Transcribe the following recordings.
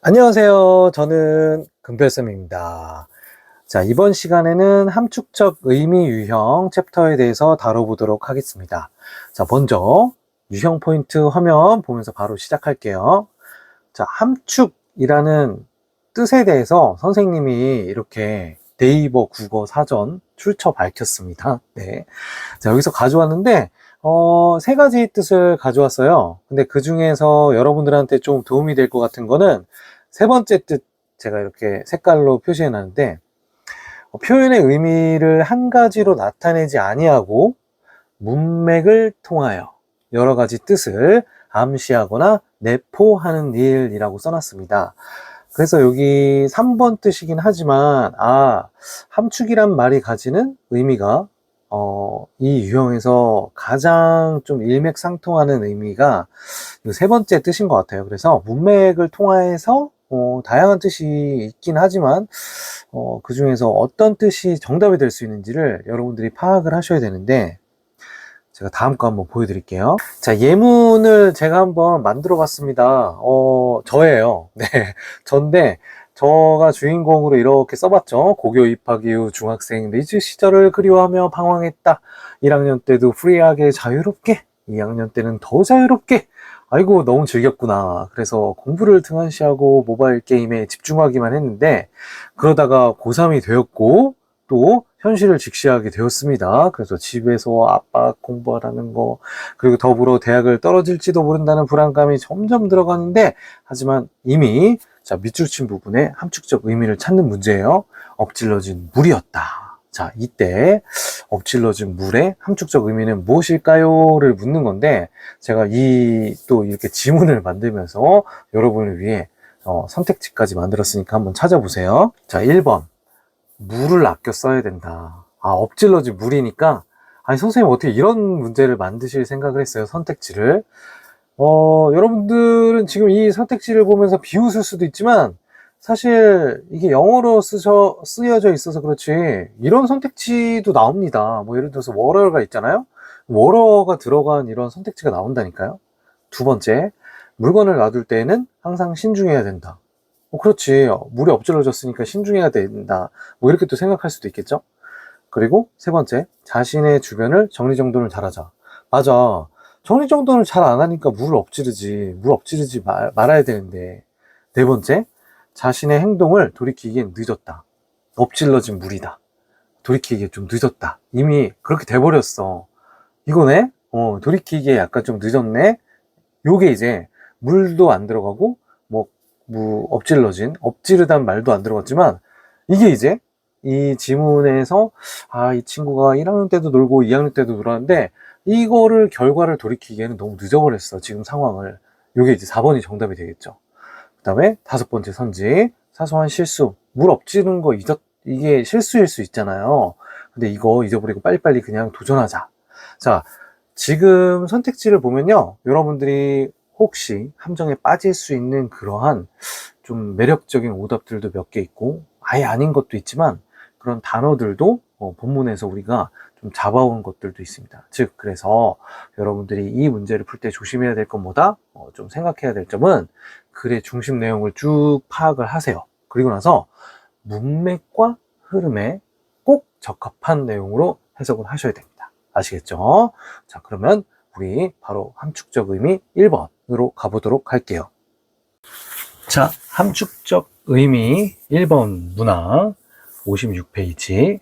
안녕하세요. 저는 금별쌤입니다. 자, 이번 시간에는 함축적 의미 유형 챕터에 대해서 다뤄보도록 하겠습니다. 자, 먼저 유형 포인트 화면 보면서 바로 시작할게요. 자, 함축이라는 뜻에 대해서 선생님이 이렇게 네이버 국어 사전 출처 밝혔습니다. 네. 자, 여기서 가져왔는데, 세 가지 뜻을 가져왔어요. 근데 그 중에서 여러분들한테 좀 도움이 될 것 같은 거는 세 번째 뜻 제가 이렇게 색깔로 표시해 놨는데, 표현의 의미를 한 가지로 나타내지 아니하고 문맥을 통하여 여러 가지 뜻을 암시하거나 내포하는 일이라고 써놨습니다. 그래서 여기 3번 뜻이긴 하지만 함축이란 말이 가지는 의미가 이 유형에서 가장 좀 일맥상통하는 의미가 이 세 번째 뜻인 것 같아요. 그래서 문맥을 통해서 다양한 뜻이 있긴 하지만 그 중에서 어떤 뜻이 정답이 될 수 있는지를 여러분들이 파악을 하셔야 되는데, 제가 다음 거 한번 보여드릴게요. 자, 예문을 제가 한번 만들어 봤습니다. 저예요. 네, 전데 저가 주인공으로 이렇게 써봤죠. 고교 입학 이후 중학생 리즈 시절을 그리워하며 방황했다. 1학년 때도 프리하게 자유롭게, 2학년 때는 더 자유롭게. 아이고, 너무 즐겼구나. 그래서 공부를 등한시하고 모바일 게임에 집중하기만 했는데, 그러다가 고3이 되었고 또 현실을 직시하게 되었습니다. 그래서 집에서 압박 공부하라는 거, 그리고 더불어 대학을 떨어질지도 모른다는 불안감이 점점 들어가는데, 하지만 이미 밑줄 친 부분에 함축적 의미를 찾는 문제예요. 엎질러진 물이었다. 자, 이때 엎질러진 물의 함축적 의미는 무엇일까요?를 묻는 건데, 제가 또 이렇게 지문을 만들면서 여러분을 위해 선택지까지 만들었으니까 한번 찾아보세요. 자, 1번. 물을 아껴 써야 된다. 엎질러진 물이니까, 아니, 선생님 어떻게 이런 문제를 만드실 생각을 했어요, 선택지를. 여러분들은 지금 이 선택지를 보면서 비웃을 수도 있지만, 사실 이게 영어로 쓰여져 있어서 그렇지, 이런 선택지도 나옵니다. 뭐 예를 들어서 워러가 있잖아요. 워러가 들어간 이런 선택지가 나온다니까요. 두 번째, 물건을 놔둘 때에는 항상 신중해야 된다. 그렇지. 물이 엎질러졌으니까 신중해야 된다. 뭐 이렇게 또 생각할 수도 있겠죠? 그리고 세 번째, 자신의 주변을 정리정돈을 잘하자. 맞아. 정리정돈을 잘 안 하니까 물 엎지르지 말아야 되는데. 네 번째, 자신의 행동을 돌이키기엔 늦었다. 엎질러진 물이다. 돌이키기에 좀 늦었다. 이미 그렇게 돼버렸어. 이거네? 돌이키기에 약간 좀 늦었네? 요게 이제 물도 안 들어가고, 엎지르단 말도 안 들어갔지만, 이게 이제 이 지문에서, 이 친구가 1학년 때도 놀고 2학년 때도 놀았는데, 이거를 결과를 돌이키기에는 너무 늦어버렸어, 지금 상황을. 요게 이제 4번이 정답이 되겠죠. 그 다음에 다섯 번째 선지, 사소한 실수, 물 엎지르는 거 이게 실수일 수 있잖아요. 근데 이거 잊어버리고 빨리빨리 그냥 도전하자. 자, 지금 선택지를 보면요, 여러분들이 혹시 함정에 빠질 수 있는 그러한 좀 매력적인 오답들도 몇 개 있고, 아예 아닌 것도 있지만, 그런 단어들도 본문에서 우리가 좀 잡아온 것들도 있습니다. 즉, 그래서 여러분들이 이 문제를 풀 때 조심해야 될 건 뭐다? 좀 생각해야 될 점은 글의 중심 내용을 쭉 파악을 하세요. 그리고 나서 문맥과 흐름에 꼭 적합한 내용으로 해석을 하셔야 됩니다. 아시겠죠? 자, 그러면 우리 바로 함축적 의미 1번으로 가보도록 할게요. 자, 함축적 의미 1번 문항 56페이지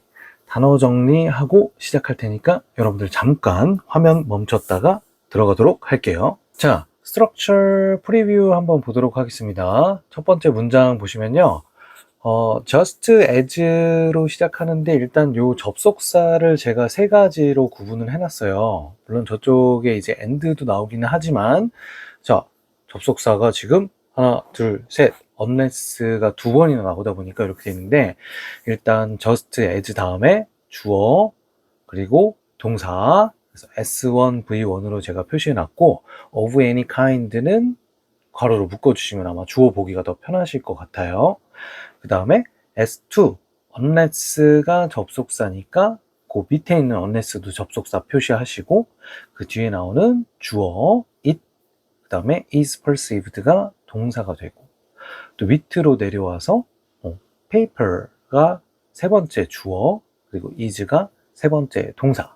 단어 정리하고 시작할 테니까 여러분들 잠깐 화면 멈췄다가 들어가도록 할게요. 자, 스트럭처 프리뷰 한번 보도록 하겠습니다. 첫 번째 문장 보시면요, just as로 시작하는데, 일단 요 접속사를 제가 세 가지로 구분을 해놨어요. 물론 저쪽에 이제 and도 나오기는 하지만, 자, 접속사가 지금 하나, 둘, 셋, unless가 두 번이나 나오다 보니까 이렇게 돼 있는데, 일단 just as 다음에 주어, 그리고 동사, 그래서 S1, V1으로 제가 표시해 놨고, of any kind는 괄호로 묶어주시면 아마 주어 보기가 더 편하실 것 같아요. 그 다음에 S2, unless가 접속사니까 그 밑에 있는 unless도 접속사 표시하시고, 그 뒤에 나오는 주어, it, 그 다음에 is perceived가 동사가 되고, 또 with로 내려와서 paper가 세 번째 주어, 그리고 is가 세 번째 동사,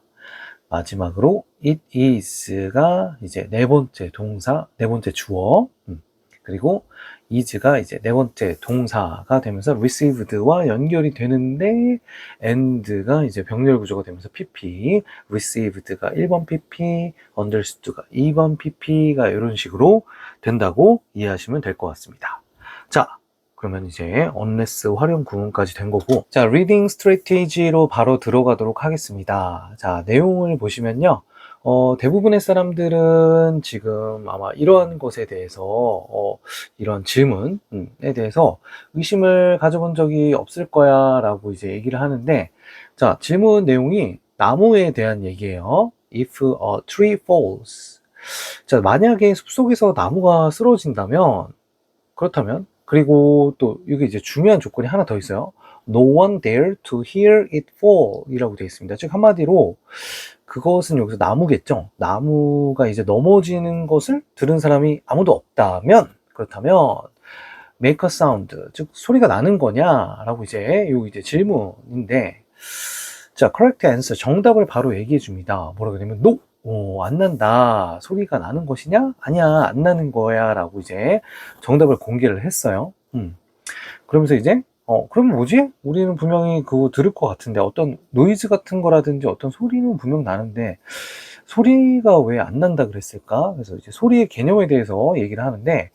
마지막으로 it is가 이제 네 번째 동사, 네 번째 주어, 그리고 is가 이제 네 번째 동사가 되면서 received와 연결이 되는데 and가 이제 병렬 구조가 되면서 pp, received가 1번 pp, understood가 2번 pp가 이런 식으로 된다고 이해하시면 될 것 같습니다. 자, 그러면 이제 unless 활용 구문까지 된 거고, 자, reading strategy로 바로 들어가도록 하겠습니다. 자, 내용을 보시면요. 대부분의 사람들은 지금 아마 이러한 것에 대해서, 이런 질문에 대해서 의심을 가져본 적이 없을 거야 라고 이제 얘기를 하는데, 자, 질문 내용이 나무에 대한 얘기예요. If a tree falls. 자, 만약에 숲속에서 나무가 쓰러진다면, 그렇다면, 그리고 또 이게 이제 중요한 조건이 하나 더 있어요. No one there to hear it fall 이라고 되어 있습니다. 즉 한마디로 그것은 여기서 나무겠죠. 나무가 이제 넘어지는 것을 들은 사람이 아무도 없다면, 그렇다면 make a sound, 즉 소리가 나는 거냐라고 이제 질문인데, 자, correct answer, 정답을 바로 얘기해 줍니다. 뭐라고 되냐면 no, 안 난다. 소리가 나는 것이냐? 아니야, 안 나는 거야 라고 이제 정답을 공개를 했어요. 그러면서 이제 그럼 뭐지? 우리는 분명히 그거 들을 것 같은데, 어떤 노이즈 같은 거라든지 어떤 소리는 분명 나는데 소리가 왜 안 난다 그랬을까? 그래서 이제 소리의 개념에 대해서 얘기를 하는데,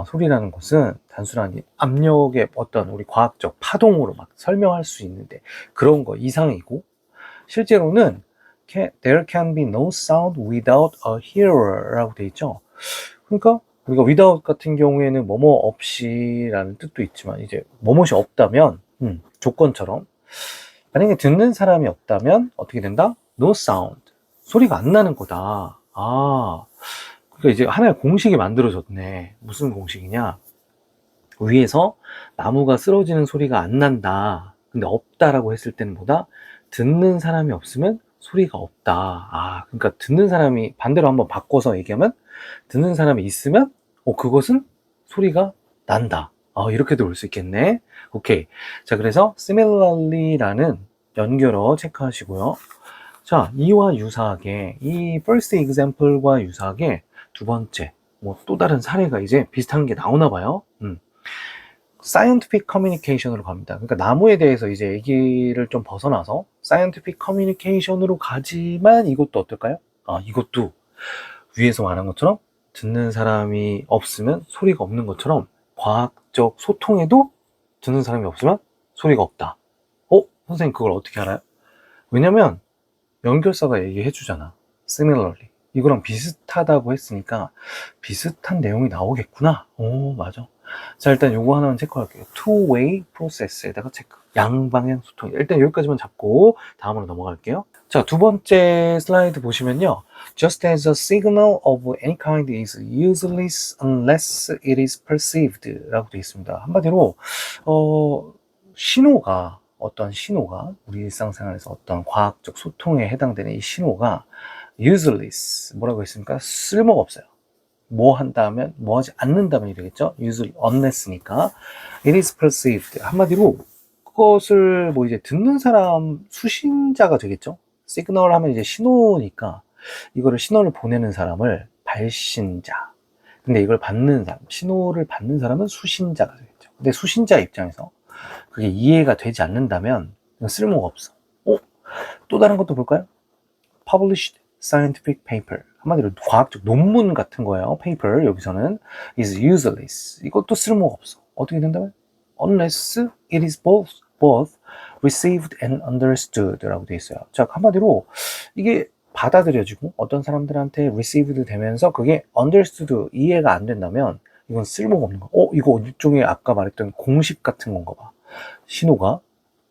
소리라는 것은 단순한 압력의 어떤 우리 과학적 파동으로 막 설명할 수 있는데 그런 거 이상이고, 실제로는 there can be no sound without a hearer 라고 돼 있죠. 그러니까 우리가 without 같은 경우에는 뭐뭐 없이라는 뜻도 있지만, 이제 뭐뭐이 없다면, 조건처럼 만약에 듣는 사람이 없다면 어떻게 된다? No sound, 소리가 안 나는 거다. 그러니까 이제 하나의 공식이 만들어졌네. 무슨 공식이냐? 위에서 나무가 쓰러지는 소리가 안 난다. 근데 없다라고 했을 때는 뭐다? 듣는 사람이 없으면 소리가 없다. 그러니까 듣는 사람이, 반대로 한번 바꿔서 얘기하면 듣는 사람이 있으면 그것은 소리가 난다. 이렇게도 볼 수 있겠네. 오케이. 자, 그래서 similarly라는 연결어 체크하시고요. 자, 이와 유사하게, 이 first example과 유사하게 두 번째, 또 다른 사례가 이제 비슷한 게 나오나 봐요. scientific communication으로 갑니다. 그러니까 나무에 대해서 이제 얘기를 좀 벗어나서 scientific communication으로 가지만, 이것도 어떨까요? 이것도 위에서 말한 것처럼 듣는 사람이 없으면 소리가 없는 것처럼 과학적 소통에도 듣는 사람이 없으면 소리가 없다. 선생님 그걸 어떻게 알아요? 왜냐면 연결사가 얘기해 주잖아. similarly. 이거랑 비슷하다고 했으니까 비슷한 내용이 나오겠구나. 맞아. 자, 일단 요거 하나는 체크할게요. two-way process에다가 체크. 양방향 소통. 일단 여기까지만 잡고 다음으로 넘어갈게요. 자, 두 번째 슬라이드 보시면요. Just as a signal of any kind is useless unless it is perceived 라고 되어 있습니다. 한마디로 어떤 신호가 우리 일상생활에서 어떤 과학적 소통에 해당되는 이 신호가 useless, 뭐라고 했습니까? 쓸모가 없어요. 뭐 한다면, 뭐 하지 않는다면 이러겠죠? unless니까 it is perceived. 한마디로 그것을 뭐 이제 듣는 사람, 수신자가 되겠죠? 시그널 하면 이제 신호니까 이거를 신호를 보내는 사람을 발신자. 근데 이걸 받는 사람, 신호를 받는 사람은 수신자가 되겠죠. 근데 수신자 입장에서 그게 이해가 되지 않는다면 이건 쓸모가 없어. 또 다른 것도 볼까요? Published scientific paper. 한마디로 과학적 논문 같은 거예요. paper 여기서는 is useless. 이것도 쓸모가 없어. 어떻게 된다면? Unless it is both received and understood 라고 되어 있어요. 자, 한마디로 이게 받아들여지고 어떤 사람들한테 received 되면서 그게 understood, 이해가 안 된다면 이건 쓸모가 없는 거. 이거 일종의 아까 말했던 공식 같은 건가 봐. 신호가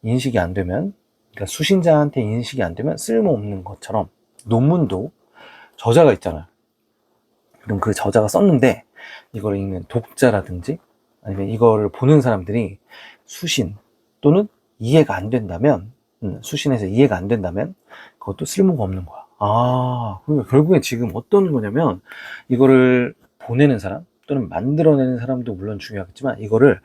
인식이 안 되면, 그러니까 수신자한테 인식이 안 되면 쓸모없는 것처럼 논문도 저자가 있잖아요. 그럼 그 저자가 썼는데 이걸 읽는 독자라든지 아니면 이거를 보는 사람들이 수신 또는 이해가 안 된다면, 수신해서 이해가 안 된다면 그것도 쓸모가 없는 거야. 그러니까 결국에 지금 어떤 거냐면, 이거를 보내는 사람, 또는 만들어내는 사람도 물론 중요하겠지만 이거를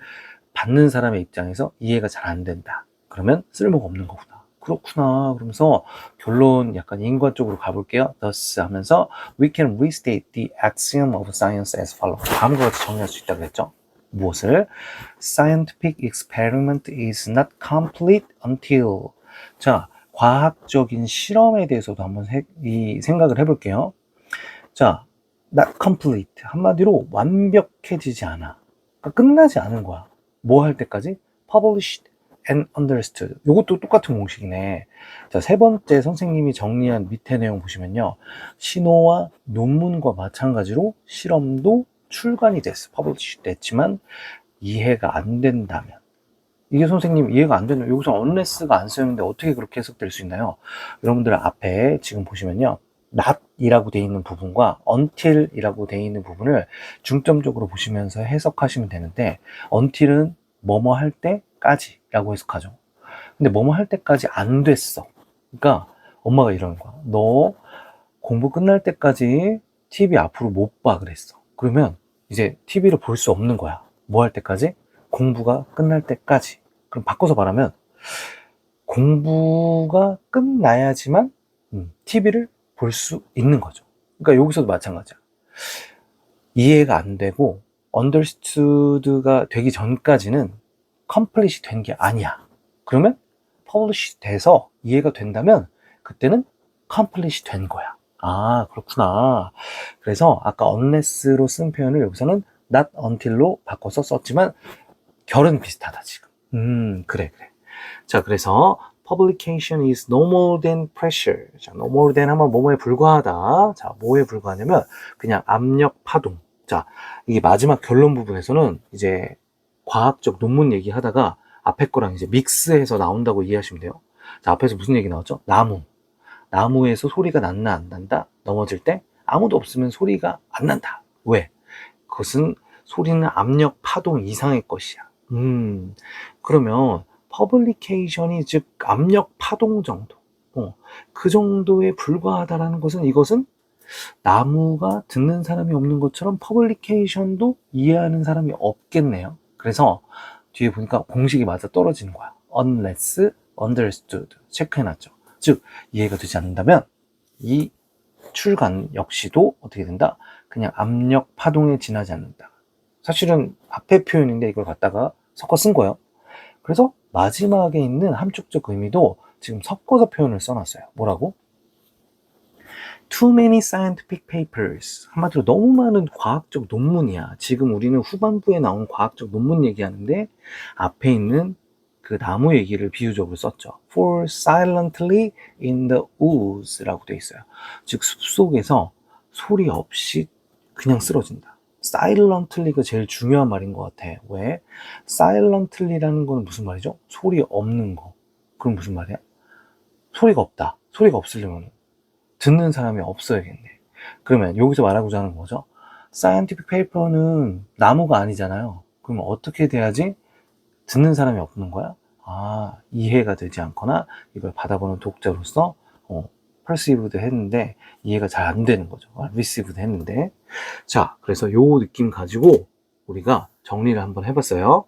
받는 사람의 입장에서 이해가 잘 안 된다. 그러면 쓸모가 없는 거구나. 그렇구나. 그러면서 결론 약간 인과 쪽으로 가볼게요. thus 하면서 we can restate the axiom of science as follows. 다음과 같이 정리할 수 있다고 했죠. 무엇을? Scientific experiment is not complete until. 자, 과학적인 실험에 대해서도 한번 이 생각을 해볼게요. 자, not complete. 한마디로 완벽해지지 않아. 그러니까 끝나지 않은 거야. 뭐 할 때까지? published and understood. 이것도 똑같은 공식이네. 자, 세 번째 선생님이 정리한 밑에 내용 보시면요. 신호와 논문과 마찬가지로 실험도 출간이 됐어. published 됐지만 이해가 안 된다면. 이게 선생님 이해가 안 되는, 여기서 unless가 안 쓰였는데 어떻게 그렇게 해석될 수 있나요? 여러분들 앞에 지금 보시면요. not 이라고 되어 있는 부분과 until 이라고 되어 있는 부분을 중점적으로 보시면서 해석하시면 되는데, until은 뭐뭐 할 때까지 라고 해석하죠. 근데 뭐뭐 할 때까지 안 됐어. 그러니까 엄마가 이러는 거야. 너 공부 끝날 때까지 TV 앞으로 못 봐 그랬어. 그러면 이제 TV를 볼 수 없는 거야. 뭐 할 때까지? 공부가 끝날 때까지. 그럼 바꿔서 말하면 공부가 끝나야지만 TV를 볼 수 있는 거죠. 그러니까 여기서도 마찬가지야. 이해가 안 되고 understood가 되기 전까지는 complete이 된 게 아니야. 그러면 publish 돼서 이해가 된다면 그때는 complete이 된 거야. 아, 그렇구나. 그래서 아까 unless로 쓴 표현을 여기서는 not until로 바꿔서 썼지만 결은 비슷하다 지금. 그래. 자, 그래서 publication is no more than pressure. 자, no more than 하면 뭐뭐에 불과하다. 자, 뭐에 불과하냐면 그냥 압력 파동. 자, 이게 마지막 결론 부분에서는 이제 과학적 논문 얘기하다가 앞에 거랑 이제 믹스해서 나온다고 이해하시면 돼요. 자, 앞에서 무슨 얘기 나왔죠? 나무에서 소리가 났나 안 난다? 넘어질 때 아무도 없으면 소리가 안 난다. 왜? 그것은 소리는 압력 파동 이상의 것이야. 그러면 퍼블리케이션이 즉 압력 파동 정도, 그 정도에 불과하다라는 것은 이것은 나무가 듣는 사람이 없는 것처럼 퍼블리케이션도 이해하는 사람이 없겠네요. 그래서 뒤에 보니까 공식이 맞아 떨어지는 거야. unless understood 체크해놨죠. 즉 이해가 되지 않는다면 이 출간 역시도 어떻게 된다? 그냥 압력 파동에 지나지 않는다. 사실은 앞에 표현인데 이걸 갖다가 섞어 쓴 거예요. 그래서 마지막에 있는 함축적 의미도 지금 섞어서 표현을 써놨어요. 뭐라고? Too many scientific papers. 한마디로 너무 많은 과학적 논문이야. 지금 우리는 후반부에 나온 과학적 논문 얘기하는데 앞에 있는 그 나무 얘기를 비유적으로 썼죠. For silently in the woods 라고 돼 있어요. 즉 숲속에서 소리 없이 그냥 쓰러진다. silently가 제일 중요한 말인 것 같아. 왜? silently라는 건 무슨 말이죠? 소리 없는 거. 그럼 무슨 말이야? 소리가 없다. 소리가 없으려면 듣는 사람이 없어야겠네. 그러면 여기서 말하고자 하는 거죠. scientific paper는 나무가 아니잖아요. 그럼 어떻게 돼야지 듣는 사람이 없는 거야? 아, 이해가 되지 않거나 이걸 받아보는 독자로서 perceived 했는데 이해가 잘 안 되는 거죠. received 했는데. 자, 그래서 요 느낌 가지고 우리가 정리를 한번 해봤어요.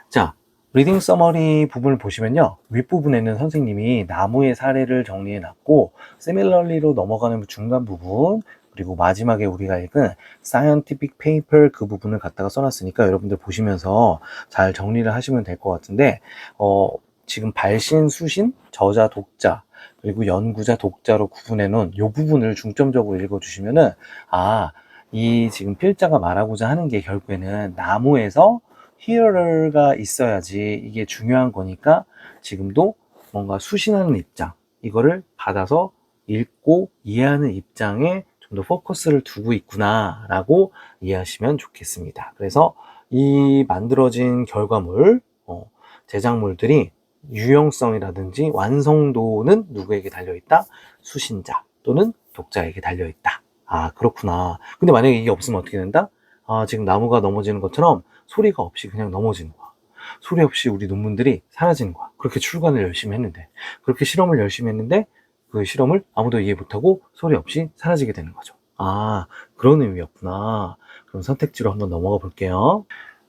자, 리딩 서머리 부분을 보시면요. 윗부분에는 선생님이 나무의 사례를 정리해 놨고 similarly로 넘어가는 중간 부분, 그리고 마지막에 우리가 읽은 scientific paper 그 부분을 갖다가 써놨으니까 여러분들 보시면서 잘 정리를 하시면 될 것 같은데, 지금 발신, 수신, 저자, 독자, 그리고 연구자, 독자로 구분해 놓은 이 부분을 중점적으로 읽어주시면은, 아, 이 지금 필자가 말하고자 하는 게 결국에는 나무에서 hearer가 있어야지 이게 중요한 거니까 지금도 뭔가 수신하는 입장, 이거를 받아서 읽고 이해하는 입장에 좀 더 포커스를 두고 있구나 라고 이해하시면 좋겠습니다. 그래서 이 만들어진 결과물, 제작물들이 유용성이라든지 완성도는 누구에게 달려있다? 수신자 또는 독자에게 달려있다. 아, 그렇구나. 근데 만약에 이게 없으면 어떻게 된다? 아, 지금 나무가 넘어지는 것처럼 소리가 없이 그냥 넘어지는 거야. 소리 없이 우리 논문들이 사라지는 거야. 그렇게 출간을 열심히 했는데, 그렇게 실험을 열심히 했는데 그 실험을 아무도 이해 못하고 소리 없이 사라지게 되는 거죠. 아, 그런 의미였구나. 그럼 선택지로 한번 넘어가 볼게요.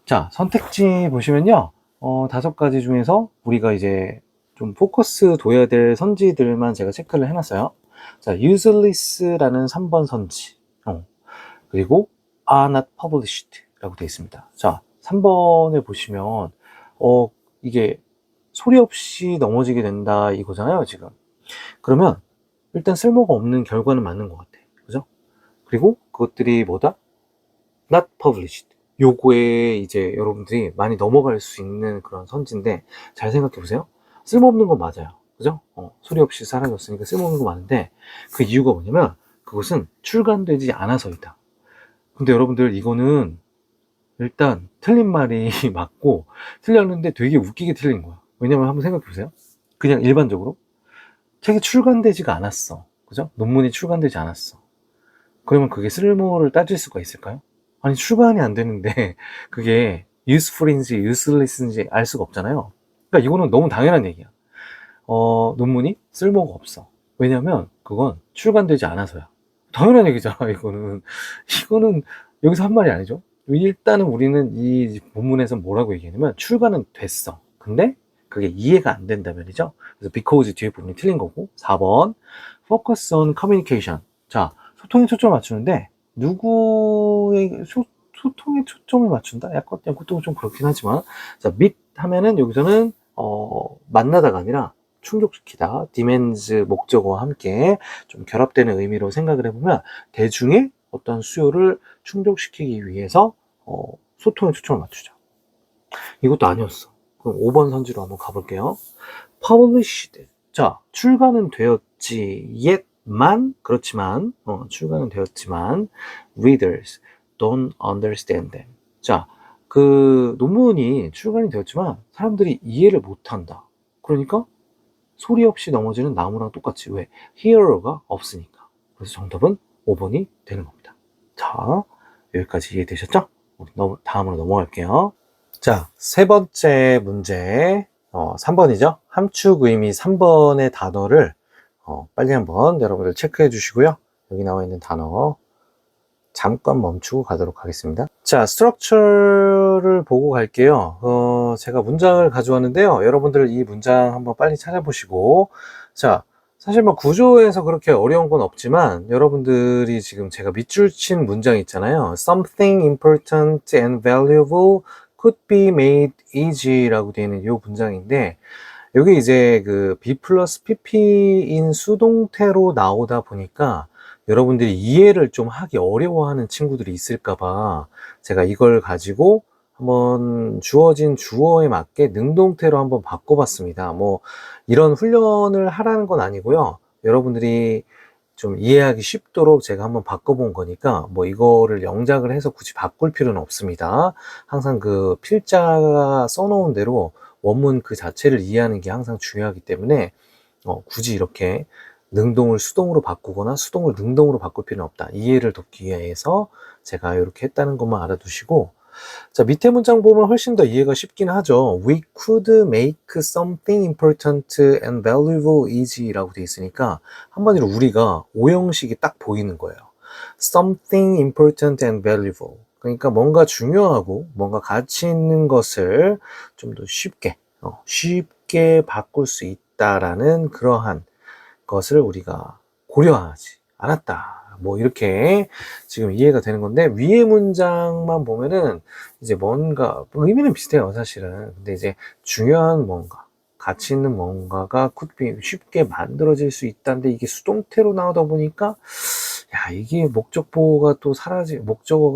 자, 선택지 보시면요. 5가지 중에서 우리가 이제 좀 포커스 둬야 될 선지들만 제가 체크를 해놨어요. 자, useless라는 3번 선지. 그리고 are not published 라고 되어 있습니다. 자, 3번을 보시면, 이게 소리 없이 넘어지게 된다 이거잖아요, 지금. 그러면 일단 쓸모가 없는 결과는 맞는 것 같아. 그죠? 그리고 그것들이 뭐다? not published. 요거에 이제 여러분들이 많이 넘어갈 수 있는 그런 선지인데, 잘 생각해 보세요. 쓸모없는 건 맞아요. 그죠? 소리 없이 사라졌으니까 쓸모없는 거 맞는데, 그 이유가 뭐냐면, 그것은 출간되지 않아서이다. 근데 여러분들, 이거는 일단 틀린 말이 맞고, 틀렸는데 되게 웃기게 틀린 거야. 왜냐면 한번 생각해 보세요. 그냥 일반적으로 책이 출간되지가 않았어. 그죠? 논문이 출간되지 않았어. 그러면 그게 쓸모를 따질 수가 있을까요? 아니, 출간이 안 되는데 그게 useful인지 useless인지 알 수가 없잖아요. 그러니까 이거는 너무 당연한 얘기야. 논문이 쓸모가 없어. 왜냐면 그건 출간되지 않아서야. 당연한 얘기잖아, 이거는 여기서 한 말이 아니죠. 일단은 우리는 이 본문에서 뭐라고 얘기하냐면 출간은 됐어. 근데 그게 이해가 안 된다 말이죠. 그래서 because 뒤에 부분이 틀린 거고. 4번 focus on communication. 자, 소통에 초점을 맞추는데 누구의 소통에 초점을 맞춘다? 약간 이것도 좀 그렇긴 하지만, 자, meet 하면은 여기서는 만나다가 아니라 충족시키다, demands 목적어와 함께 좀 결합되는 의미로 생각을 해보면 대중의 어떤 수요를 충족시키기 위해서 소통에 초점을 맞추자. 이것도 아니었어. 그럼 5번 선지로 한번 가볼게요. published. 자, 출간은 되었지 그렇지만 출간은 되었지만 readers don't understand them. 자, 그 논문이 출간이 되었지만 사람들이 이해를 못한다. 그러니까 소리 없이 넘어지는 나무랑 똑같이. 왜? hearer가 없으니까. 그래서 정답은 5번이 되는 겁니다. 자, 여기까지 이해되셨죠? 우리 다음으로 넘어갈게요. 자, 세 번째 문제, 3번이죠? 함축 의미 3번의 단어를 빨리 한번 여러분들 체크해 주시고요. 여기 나와 있는 단어 잠깐 멈추고 가도록 하겠습니다. 자, 스트럭처를 보고 갈게요. 제가 문장을 가져왔는데요. 여러분들 이 문장 한번 빨리 찾아보시고, 자, 사실 뭐 구조에서 그렇게 어려운 건 없지만 여러분들이 지금 제가 밑줄 친 문장 있잖아요. Something important and valuable could be made easy라고 되어 있는 이 문장인데, 여기 이제 그 B 플러스 PP인 수동태로 나오다 보니까 여러분들이 이해를 좀 하기 어려워하는 친구들이 있을까봐 제가 이걸 가지고 한번 주어진 주어에 맞게 능동태로 한번 바꿔봤습니다. 뭐 이런 훈련을 하라는 건 아니고요. 여러분들이 좀 이해하기 쉽도록 제가 한번 바꿔본 거니까 뭐 이거를 영작을 해서 굳이 바꿀 필요는 없습니다. 항상 그 필자가 써놓은 대로 원문 그 자체를 이해하는 게 항상 중요하기 때문에 굳이 이렇게 능동을 수동으로 바꾸거나 수동을 능동으로 바꿀 필요는 없다. 이해를 돕기 위해서 제가 이렇게 했다는 것만 알아두시고, 자, 밑에 문장 보면 훨씬 더 이해가 쉽긴 하죠. We could make something important and valuable easy라고 돼 있으니까 한마디로 우리가 오형식이 딱 보이는 거예요. Something important and valuable. 그러니까 뭔가 중요하고 뭔가 가치 있는 것을 좀 더 쉽게 바꿀 수 있다라는 그러한 것을 우리가 고려하지 않았다. 뭐 이렇게 지금 이해가 되는 건데, 위에 문장만 보면은 이제 뭔가 의미는 비슷해요, 사실은. 근데 이제 중요한 뭔가, 가치 있는 뭔가가 쉽게 만들어질 수 있다는데 이게 수동태로 나오다 보니까 야, 이게 목적어가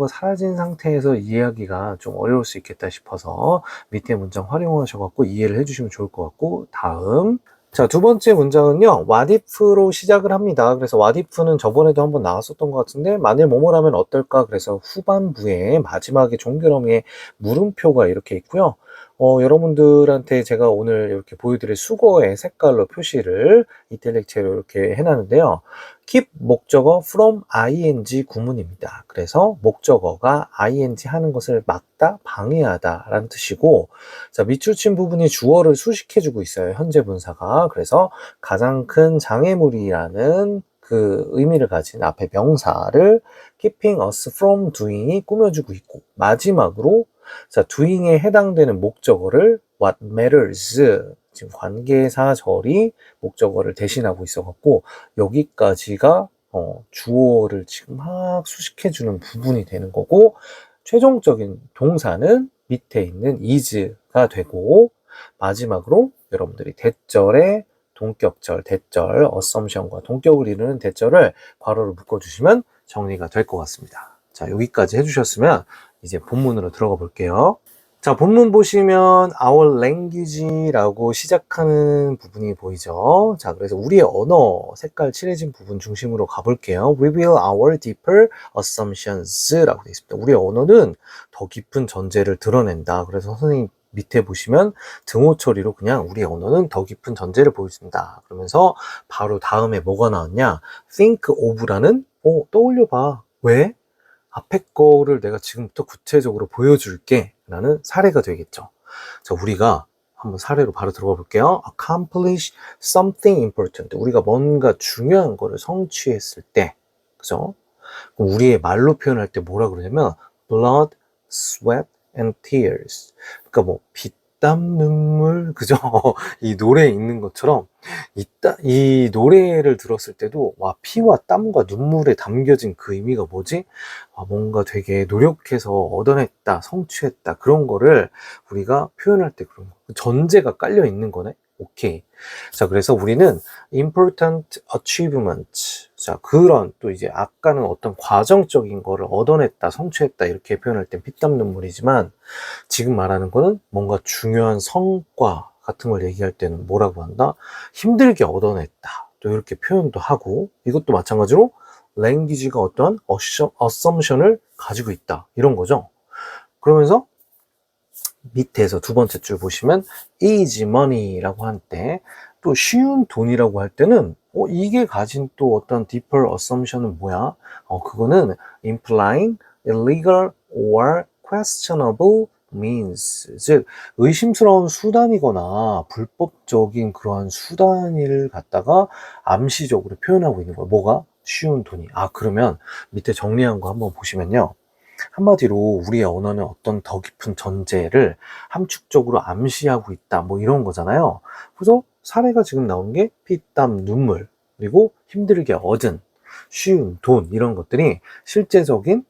사라진 상태에서 이해하기가 좀 어려울 수 있겠다 싶어서 밑에 문장 활용하셔갖고 이해를 해주시면 좋을 것 같고, 다음. 자, 두 번째 문장은요, what if로 시작을 합니다. 그래서 what if는 저번에도 한번 나왔었던 것 같은데, 만일 뭐뭐라면 어떨까? 그래서 후반부에 마지막에 종결어미에 물음표가 이렇게 있고요. 여러분들한테 제가 오늘 이렇게 보여드릴 수거의 색깔로 표시를 이탈릭체로 이렇게 해놨는데요. keep 목적어 from ing 구문입니다. 그래서 목적어가 ing 하는 것을 막다, 방해하다 라는 뜻이고, 자, 밑줄 친 부분이 주어를 수식해주고 있어요. 현재 분사가. 그래서 가장 큰 장애물이라는 그 의미를 가진 앞에 명사를 keeping us from doing이 꾸며주고 있고, 마지막으로 자, doing에 해당되는 목적어를 what matters, 지금 관계사절이 목적어를 대신하고 있어갖고 여기까지가 주어를 지금 막 수식해주는 부분이 되는 거고, 최종적인 동사는 밑에 있는 is가 되고, 마지막으로 여러분들이 대절의 동격절, 대절, assumption과 동격을 이루는 대절을 괄호를 묶어주시면 정리가 될 것 같습니다. 자, 여기까지 해주셨으면 이제 본문으로 들어가 볼게요. 자, 본문 보시면 our language라고 시작하는 부분이 보이죠. 자, 그래서 우리의 언어 색깔 칠해진 부분 중심으로 가볼게요. Reveal our deeper assumptions라고 되어 있습니다. 우리의 언어는 더 깊은 전제를 드러낸다. 그래서 선생님 밑에 보시면 등호 처리로 그냥 우리의 언어는 더 깊은 전제를 보여준다. 그러면서 바로 다음에 뭐가 나왔냐? think of라는 떠올려봐. 왜? 앞에 거를 내가 지금부터 구체적으로 보여줄게 라는 사례가 되겠죠. 자, 우리가 한번 사례로 바로 들어가 볼게요. accomplish something important. 우리가 뭔가 중요한 거를 성취했을 때, 그죠? 그럼 우리의 말로 표현할 때 뭐라 그러냐면 blood, sweat and tears. 그러니까 뭐 피땀 눈물, 그죠? 이 노래에 있는 것처럼 이 노래를 들었을 때도 와, 피와 땀과 눈물에 담겨진 그 의미가 뭐지? 뭔가 되게 노력해서 얻어냈다, 성취했다, 그런 거를 우리가 표현할 때 그런 거, 전제가 깔려 있는 거네. 오케이. 자, 그래서 우리는 important achievement. 자, 그런 또 이제 아까는 어떤 과정적인 거를 얻어냈다, 성취했다 이렇게 표현할 땐 피땀 눈물이지만, 지금 말하는 거는 뭔가 중요한 성과 같은 걸 얘기할 때는 뭐라고 한다? 힘들게 얻어냈다. 또 이렇게 표현도 하고, 이것도 마찬가지로 language가 어떤 assumption을 가지고 있다. 이런 거죠. 그러면서 밑에서 두 번째 줄 보시면 easy money라고 할 때, 또 쉬운 돈이라고 할 때는 이게 가진 또 어떤 deeper assumption은 뭐야? 그거는 implying illegal or questionable means, 즉 의심스러운 수단이거나 불법적인 그러한 수단을 갖다가 암시적으로 표현하고 있는 거예요. 뭐가? 쉬운 돈이. 그러면 밑에 정리한 거 한번 보시면요, 한마디로 우리의 언어는 어떤 더 깊은 전제를 함축적으로 암시하고 있다, 뭐 이런 거잖아요. 그래서 사례가 지금 나온 게 피땀 눈물, 그리고 힘들게 얻은 쉬운 돈, 이런 것들이 실제적인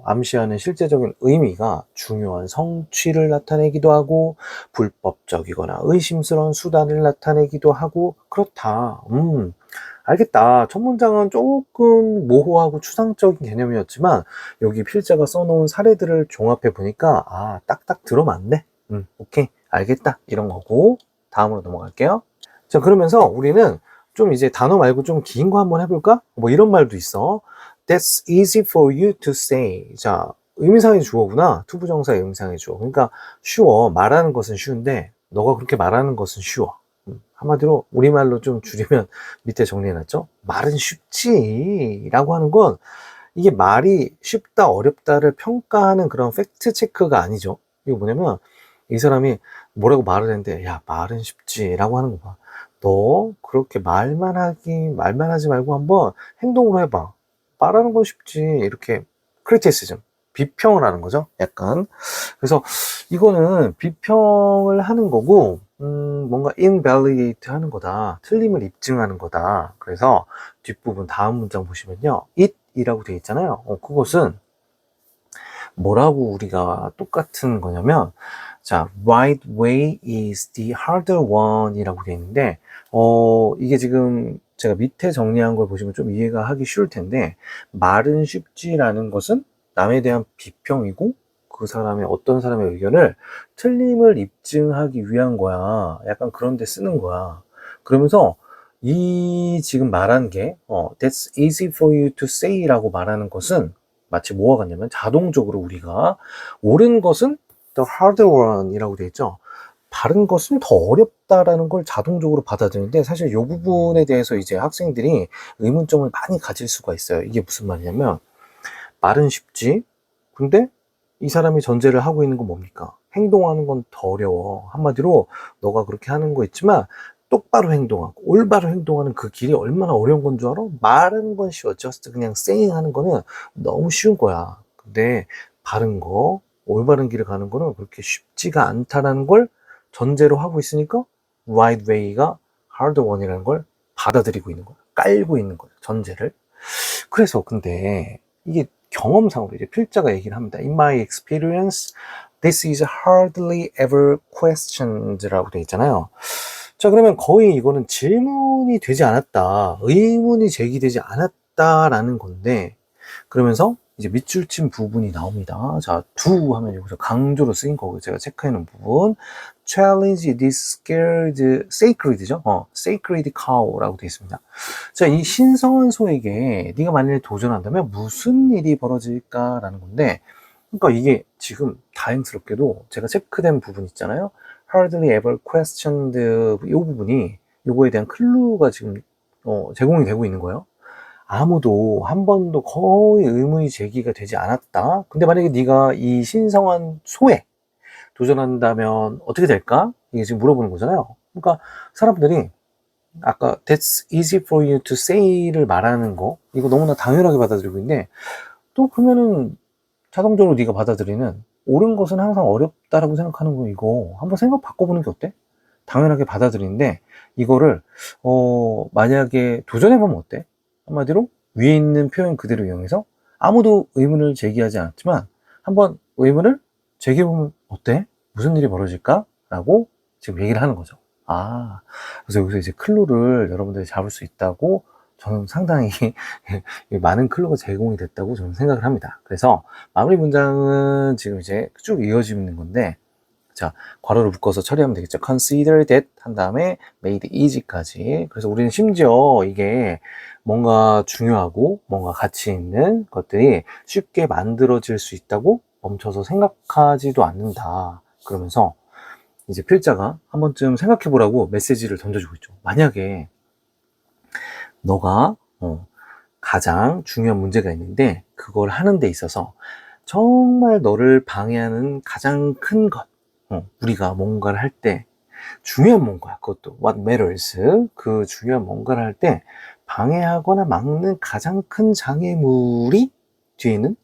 암시하는 실제적인 의미가 중요한 성취를 나타내기도 하고, 불법적이거나 의심스러운 수단을 나타내기도 하고, 그렇다. 알겠다. 첫 문장은 조금 모호하고 추상적인 개념이었지만 여기 필자가 써놓은 사례들을 종합해 보니까 딱딱 들어맞네. 오케이, 알겠다, 이런 거고. 다음으로 넘어갈게요. 자, 그러면서 우리는 좀 이제 단어 말고 좀 긴 거 한번 해볼까? 뭐 이런 말도 있어. That's easy for you to say. 자, 의미상의 주어구나. 투부정사의 의미상의 주어. 그러니까 쉬워. 말하는 것은 쉬운데 너가 그렇게 말하는 것은 쉬워. 한마디로 우리말로 좀 줄이면 밑에 정리해놨죠. 말은 쉽지 라고 하는 건 이게 말이 쉽다 어렵다를 평가하는 그런 팩트 체크가 아니죠. 이거 뭐냐면 이 사람이 뭐라고 말을 했는데, 야, 말은 쉽지 라고 하는 거 봐. 너 그렇게 말만 하지 말고 한번 행동으로 해봐. 말하는 건 쉽지. 이렇게 크리티시즘, 비평을 하는 거죠. 약간. 그래서 이거는 비평을 하는 거고, 뭔가 invalidate 하는 거다. 틀림을 입증하는 거다. 그래서 뒷부분 다음 문장 보시면요, it이라고 되어 있잖아요. 그것은 뭐라고 우리가 똑같은 거냐면, 자, right way is the harder one 이라고 되어 있는데, 이게 지금 제가 밑에 정리한 걸 보시면 좀 이해가 하기 쉬울 텐데, 말은 쉽지라는 것은 남에 대한 비평이고, 그 사람의 어떤 사람의 의견을 틀림을 입증하기 위한 거야. 약간 그런 데 쓰는 거야. 그러면서 이 지금 말한 게 that's easy for you to say 라고 말하는 것은 마치 뭐와 같냐면, 자동적으로 우리가 옳은 것은 the harder one 이라고 되어 있죠. 바른 것은 더 어렵다라는 걸 자동적으로 받아들이는데, 사실 이 부분에 대해서 이제 학생들이 의문점을 많이 가질 수가 있어요. 이게 무슨 말이냐면, 말은 쉽지, 근데 이 사람이 전제를 하고 있는 건 뭡니까? 행동하는 건 더 어려워. 한마디로 너가 그렇게 하는 거 있지만 똑바로 행동하고 올바로 행동하는 그 길이 얼마나 어려운 건 줄 알아? 말하는 건 쉬워. just 그냥 saying 하는 거는 너무 쉬운 거야. 근데 바른 거, 올바른 길을 가는 거는 그렇게 쉽지가 않다라는 걸 전제로 하고 있으니까 right way가 hard one이라는 걸 받아들이고 있는 거야. 깔고 있는 거야. 전제를. 그래서 근데 이게 경험상으로 이제 필자가 얘기를 합니다. In my experience, this is hardly ever questioned라고 돼 있잖아요. 자, 그러면 거의 이거는 질문이 되지 않았다, 의문이 제기되지 않았다라는 건데, 그러면서 이제 밑줄 친 부분이 나옵니다. 자, do 하면 여기서 강조로 쓰인 거고, 제가 체크해 놓은 부분. challenge this scared, sacred죠? sacred cow라고 되어 있습니다. 자, 이 신성한 소에게 네가 만약에 도전한다면 무슨 일이 벌어질까라는 건데, 그러니까 이게 지금 다행스럽게도 제가 체크된 부분 있잖아요. hardly ever questioned 이 부분이, 요거에 대한 클루가 지금 제공이 되고 있는 거예요. 아무도 한 번도 거의 의문이 제기가 되지 않았다. 근데 만약에 네가 이 신성한 소에 도전한다면 어떻게 될까? 이게 지금 물어보는 거잖아요. 그러니까 사람들이 아까 that's easy for you to say를 말하는 거, 이거 너무나 당연하게 받아들이고 있는데, 또 그러면은 자동적으로 네가 받아들이는 옳은 것은 항상 어렵다라고 생각하는 거, 이거 한번 생각 바꿔보는 게 어때? 당연하게 받아들이는데 이거를 만약에 도전해보면 어때? 한마디로 위에 있는 표현 그대로 이용해서 아무도 의문을 제기하지 않았지만 한번 의문을 제기해보면 어때? 무슨 일이 벌어질까? 라고 지금 얘기를 하는 거죠. 그래서 여기서 이제 클루를 여러분들이 잡을 수 있다고 저는 상당히 많은 클루가 제공이 됐다고 저는 생각을 합니다. 그래서 마무리 문장은 지금 이제 쭉 이어지는 건데, 자, 괄호를 묶어서 처리하면 되겠죠. consider that 한 다음에 made easy까지. 그래서 우리는 심지어 이게 뭔가 중요하고 뭔가 가치 있는 것들이 쉽게 만들어질 수 있다고 멈춰서 생각하지도 않는다. 그러면서 이제 필자가 한 번쯤 생각해 보라고 메시지를 던져주고 있죠. 만약에 너가 가장 중요한 문제가 있는데 그걸 하는 데 있어서 정말 너를 방해하는 가장 큰 것, 우리가 뭔가를 할 때 중요한 뭔가, 그것도 what matters, 그 중요한 뭔가를 할 때 방해하거나 막는 가장 큰 장애물이 뒤에는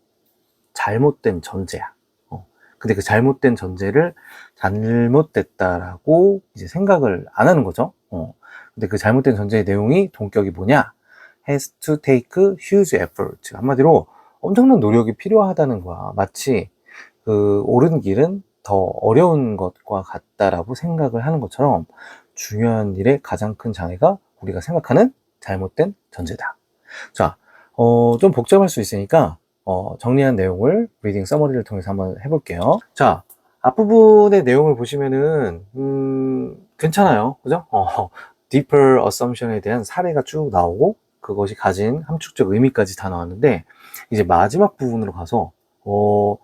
잘못된 전제야. 근데 그 잘못된 전제를 잘못됐다라고 이제 생각을 안 하는 거죠. 근데 그 잘못된 전제의 내용이 동격이 뭐냐? has to take huge effort. 한마디로 엄청난 노력이 필요하다는 거야. 마치 그 옳은 길은 더 어려운 것과 같다라고 생각을 하는 것처럼 중요한 일의 가장 큰 장애가 우리가 생각하는 잘못된 전제다. 자, 좀 복잡할 수 있으니까 정리한 내용을 리딩 서머리를 통해서 한번 해볼게요. 자, 앞부분의 내용을 보시면은 괜찮아요. 그죠? deeper assumption에 대한 사례가 쭉 나오고 그것이 가진 함축적 의미까지 다 나왔는데, 이제 마지막 부분으로 가서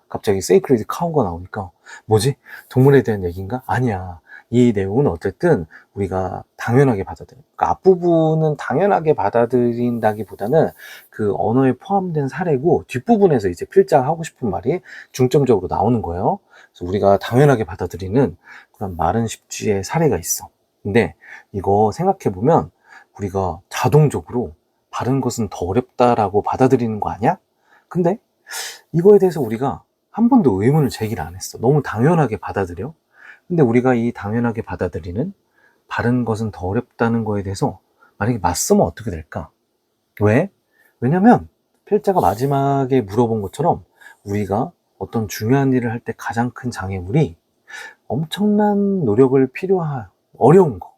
갑자기 sacred cow가 나오니까 뭐지? 동물에 대한 얘기인가? 아니야. 이 내용은 어쨌든 우리가 당연하게 받아들여. 그러니까 앞부분은 당연하게 받아들인다기보다는 그 언어에 포함된 사례고, 뒷부분에서 이제 필자가 하고 싶은 말이 중점적으로 나오는 거예요. 그래서 우리가 당연하게 받아들이는 그런 말은 쉽지의 사례가 있어. 근데 이거 생각해보면 우리가 자동적으로 바른 것은 더 어렵다라고 받아들이는 거 아니야? 근데 이거에 대해서 우리가 한 번도 의문을 제기를 안 했어. 너무 당연하게 받아들여. 근데 우리가 이 당연하게 받아들이는 바른 것은 더 어렵다는 거에 대해서 만약에 맞서면 어떻게 될까? 왜? 왜냐면 필자가 마지막에 물어본 것처럼 우리가 어떤 중요한 일을 할 때 가장 큰 장애물이 엄청난 노력을 필요한 어려운 거,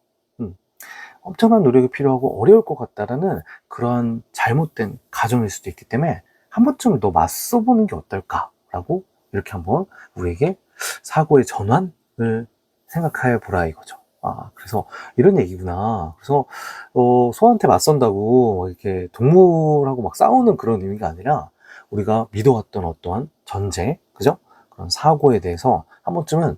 엄청난 노력이 필요하고 어려울 것 같다라는 그런 잘못된 가정일 수도 있기 때문에 한 번쯤 더 맞서보는 게 어떨까라고 이렇게 한번 우리에게 사고의 전환을 생각해 보라 이거죠. 그래서 이런 얘기구나. 그래서 소한테 맞선다고 이렇게 동물하고 막 싸우는 그런 의미가 아니라 우리가 믿어왔던 어떠한 전제, 그죠? 그런 사고에 대해서 한 번쯤은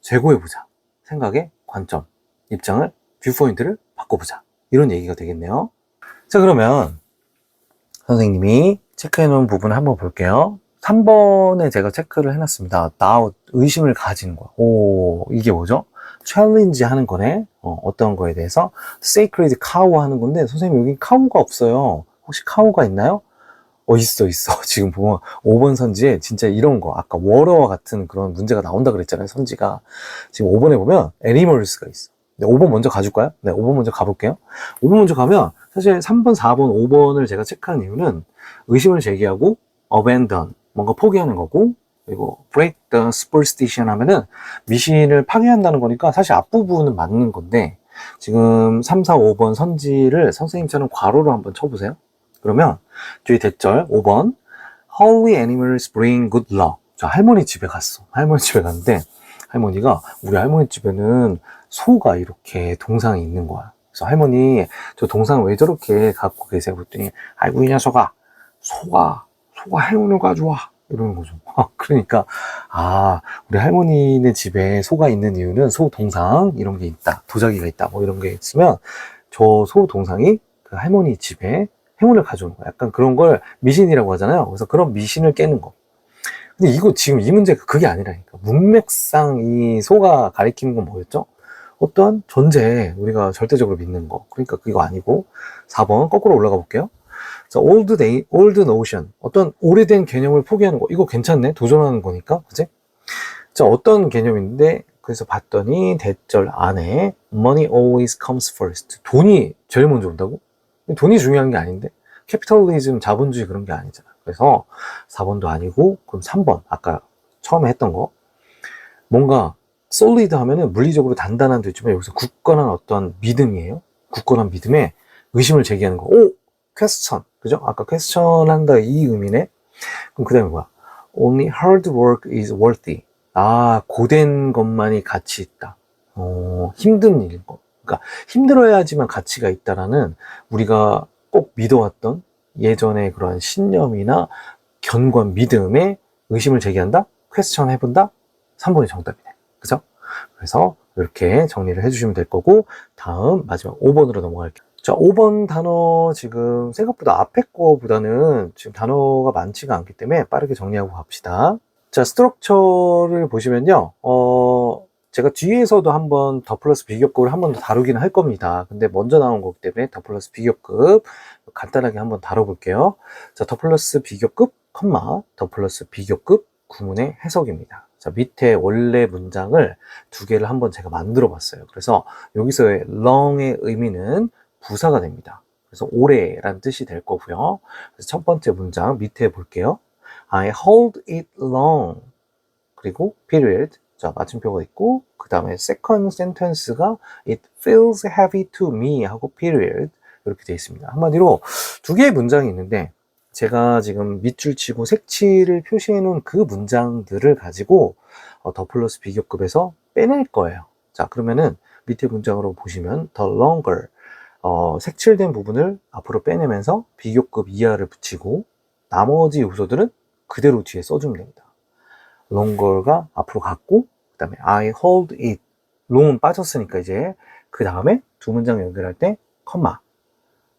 재고해보자. 생각의 관점, 입장을, 뷰포인트를 바꿔보자. 이런 얘기가 되겠네요. 자, 그러면 선생님이 체크해 놓은 부분을 한번 볼게요. 3번에 제가 체크를 해놨습니다. doubt, 의심을 가지는 거야. 이게 뭐죠? 챌린지 하는 거네. 어떤 거에 대해서. sacred cow 하는 건데, 선생님 여기 카우가 없어요. 혹시 카우가 있나요? 있어. 지금 보면 5번 선지에 진짜 이런 거, 아까 워러와 같은 그런 문제가 나온다 그랬잖아요, 선지가. 지금 5번에 보면 animals가 있어. 네, 5번 먼저 가줄까요? 네, 5번 먼저 가볼게요. 5번 먼저 가면, 사실 3번, 4번, 5번을 제가 체크한 이유는 의심을 제기하고, abandon, 뭔가 포기하는 거고, 그리고 break the superstition 하면은 미신을 파괴한다는 거니까 사실 앞부분은 맞는 건데, 지금 3, 4, 5번 선지를 선생님처럼 괄호로 한번 쳐보세요. 그러면 뒤에 대절 5번 Holy animals bring good luck. 자, 할머니 집에 갔어. 할머니 집에 갔는데 할머니가, 우리 할머니 집에는 소가 이렇게 동상이 있는 거야. 그래서 할머니, 저 동상 왜 저렇게 갖고 계세요? 그랬더니, 아이고 이 녀석아, 소가 행운을 가져와, 이러는 거죠. 그러니까 우리 할머니네 집에 소가 있는 이유는 소 동상 이런 게 있다, 도자기가 있다, 뭐 이런 게 있으면 저 소 동상이 그 할머니 집에 행운을 가져오는 거야. 약간 그런 걸 미신이라고 하잖아요. 그래서 그런 미신을 깨는 거. 근데 이거 지금 이 문제가 그게 아니라니까. 문맥상 이 소가 가리키는 건 뭐였죠? 어떠한 존재, 우리가 절대적으로 믿는 거. 그러니까 그거 아니고. 4번 거꾸로 올라가 볼게요. 자, old notion. 어떤 오래된 개념을 포기하는 거. 이거 괜찮네. 도전하는 거니까. 그치? 자, 어떤 개념인데, 그래서 봤더니 대절 안에 money always comes first. 돈이 제일 먼저 온다고? 돈이 중요한 게 아닌데, 캐피탈리즘, 자본주의 그런 게 아니잖아. 그래서 4번도 아니고, 그럼 3번, 아까 처음에 했던 거. 뭔가 solid 하면은 물리적으로 단단한 데 있지만, 여기서 굳건한 어떤 믿음이에요. 굳건한 믿음에 의심을 제기하는 거. question. 그죠? 아까 question 한다, 이 의미네. 그럼 그 다음에 뭐야? Only hard work is worthy. 고된 것만이 가치 있다. 힘든 일인 거. 그러니까 힘들어야지만 가치가 있다라는, 우리가 꼭 믿어왔던 예전의 그러한 신념이나 견고한 믿음에 의심을 제기한다? 퀘스천 해본다? 3번이 정답이네. 그죠? 그래서 이렇게 정리를 해주시면 될 거고, 다음 마지막 5번으로 넘어갈게요. 자, 5번 단어 지금 생각보다 앞에 거보다는 지금 단어가 많지가 않기 때문에 빠르게 정리하고 갑시다. 자, 스트럭처를 보시면요. 제가 뒤에서도 한번 더 플러스 비교급을 한번 더 다루긴 할 겁니다. 근데 먼저 나온 거기 때문에 더 플러스 비교급 간단하게 한번 다뤄볼게요. 자, 더 플러스 비교급, 더 플러스 비교급 구문의 해석입니다. 자, 밑에 원래 문장을 두 개를 한번 제가 만들어 봤어요. 그래서 여기서의 long의 의미는 부사가 됩니다. 그래서 오래란 뜻이 될 거고요. 그래서 첫 번째 문장 밑에 볼게요. I hold it long. 그리고 period. 자, 마침표가 있고, 그 다음에 second sentence가 it feels heavy to me 하고 period. 이렇게 되어 있습니다. 한마디로 두 개의 문장이 있는데, 제가 지금 밑줄 치고 색칠을 표시해 놓은 그 문장들을 가지고 더 플러스 비교급에서 빼낼 거예요. 자, 그러면은 밑에 문장으로 보시면 the longer, 색칠된 부분을 앞으로 빼내면서 비교급 이하를 붙이고, 나머지 요소들은 그대로 뒤에 써주면 됩니다. longer가 앞으로 갔고, 그 다음에 I hold it. long은 빠졌으니까 이제 그 다음에 두 문장 연결할 때 컴마.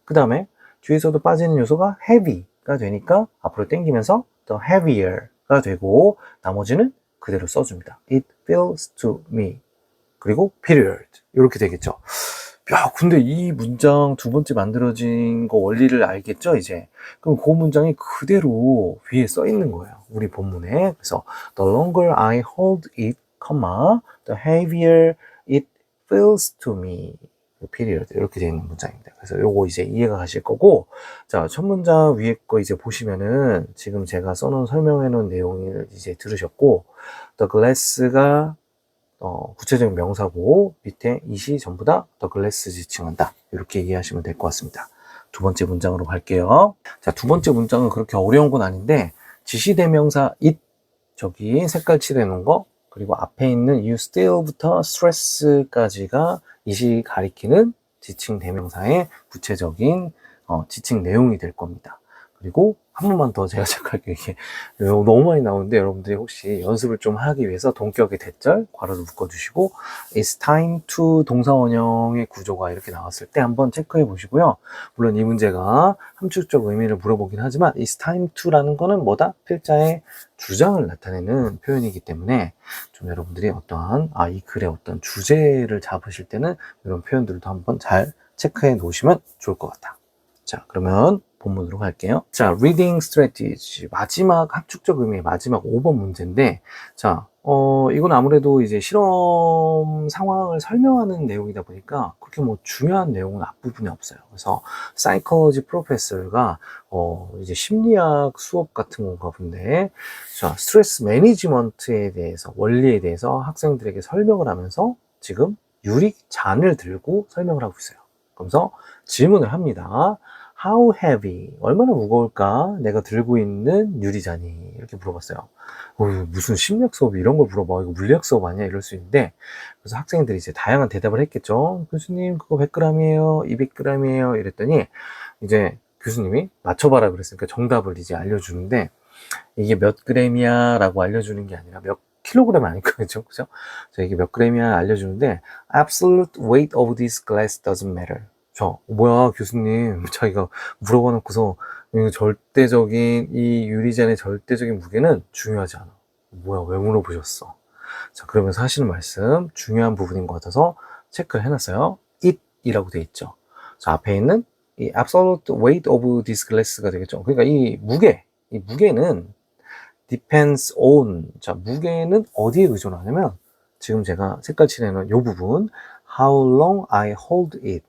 그 다음에 뒤에서도 빠지는 요소가 heavy가 되니까 앞으로 당기면서 the heavier가 되고, 나머지는 그대로 써줍니다. It feels to me. 그리고 period. 이렇게 되겠죠. 야, 근데 이 문장 두 번째 만들어진 거 원리를 알겠죠, 이제? 그럼 그 문장이 그대로 위에 써 있는 거예요, 우리 본문에. 그래서 the longer I hold it, the heavier it feels to me. period. 이렇게 되어 있는 문장입니다. 그래서 요거 이제 이해가 가실 거고, 자, 첫 문장 위에 거 이제 보시면은 지금 제가 써놓은 설명해 놓은 내용을 이제 들으셨고, the glass가 구체적인 명사고, 밑에 it이 전부 다 the glass 지칭한다. 이렇게 이해하시면 될 것 같습니다. 두 번째 문장으로 갈게요. 자, 두 번째 문장은 그렇게 어려운 건 아닌데, 지시대명사 it, 저기 색깔 칠해 놓은 거, 그리고 앞에 있는 you still부터 stress까지가 it이 가리키는 지칭 대명사의 구체적인 지칭 내용이 될 겁니다. 그리고 한 번만 더 제가 체크할게요. 이게 너무 많이 나오는데 여러분들이 혹시 연습을 좀 하기 위해서 동격의 대절 괄호를 묶어주시고 It's time to 동사원형의 구조가 이렇게 나왔을 때 한번 체크해 보시고요. 물론 이 문제가 함축적 의미를 물어보긴 하지만 It's time to라는 거는 뭐다? 필자의 주장을 나타내는 표현이기 때문에 좀 여러분들이 어떠한 이 글의 어떤 주제를 잡으실 때는 이런 표현들도 한번 잘 체크해 놓으시면 좋을 것 같다. 자, 그러면 본문으로 갈게요. 자, reading strategy. 마지막 함축적 의미의 마지막 5번 문제인데, 자, 이건 아무래도 이제 실험 상황을 설명하는 내용이다 보니까 그렇게 뭐 중요한 내용은 앞부분에 없어요. 그래서 사이콜로지 프로페서가 이제 심리학 수업 같은 건가 본데, 자, 스트레스 매니지먼트에 대해서, 원리에 대해서 학생들에게 설명을 하면서 지금 유리잔을 들고 설명을 하고 있어요. 그러면서 질문을 합니다. How heavy? 얼마나 무거울까? 내가 들고 있는 유리잔이. 이렇게 물어봤어요. 무슨 심리학 수업 이런 걸 물어봐. 이거 물리학 수업 아니야? 이럴 수 있는데. 그래서 학생들이 이제 다양한 대답을 했겠죠. 교수님, 그거 100g이에요? 200g이에요? 이랬더니, 이제 교수님이 맞춰봐라 그랬으니까 정답을 이제 알려주는데, 이게 몇 그램이야? 라고 알려주는 게 아니라 몇 킬로그램 아니거든요. 그죠? 이게 몇 그램이야? 알려주는데, Absolute weight of this glass doesn't matter. 뭐야, 교수님. 자기가 물어봐 놓고서, 절대적인, 이 유리잔의 절대적인 무게는 중요하지 않아. 뭐야, 왜 물어보셨어? 자, 그러면서 하시는 말씀, 중요한 부분인 것 같아서 체크를 해놨어요. it이라고 돼 있죠. 자, 앞에 있는 이 absolute weight of this glass가 되겠죠. 그러니까 이 무게는 depends on. 자, 무게는 어디에 의존하냐면, 지금 제가 색깔 칠해놓은 이 부분, how long I hold it.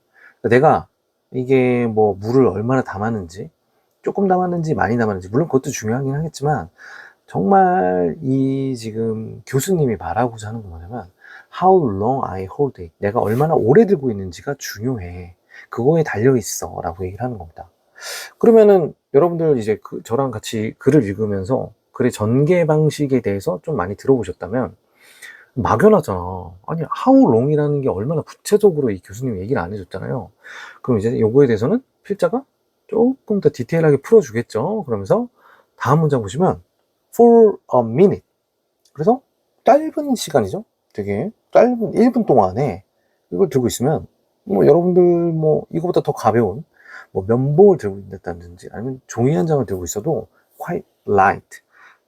내가 이게 뭐 물을 얼마나 담았는지, 조금 담았는지 많이 담았는지, 물론 그것도 중요하긴 하겠지만 정말 이 지금 교수님이 말하고자 하는 건 뭐냐면 how long I hold it, 내가 얼마나 오래 들고 있는지가 중요해, 그거에 달려있어 라고 얘기를 하는 겁니다. 그러면은 여러분들 이제 저랑 같이 글을 읽으면서 글의 전개 방식에 대해서 좀 많이 들어보셨다면 막연하잖아. 아니, how long이라는 게 얼마나 구체적으로 이 교수님이 얘기를 안 해줬잖아요. 그럼 이제 요거에 대해서는 필자가 조금 더 디테일하게 풀어주겠죠. 그러면서 다음 문장 보시면 for a minute. 그래서 짧은 시간이죠. 되게 짧은 1분 동안에 이걸 들고 있으면 뭐 여러분들 뭐 이거보다 더 가벼운 뭐 면봉을 들고 있다든지 아니면 종이 한 장을 들고 있어도 quite light,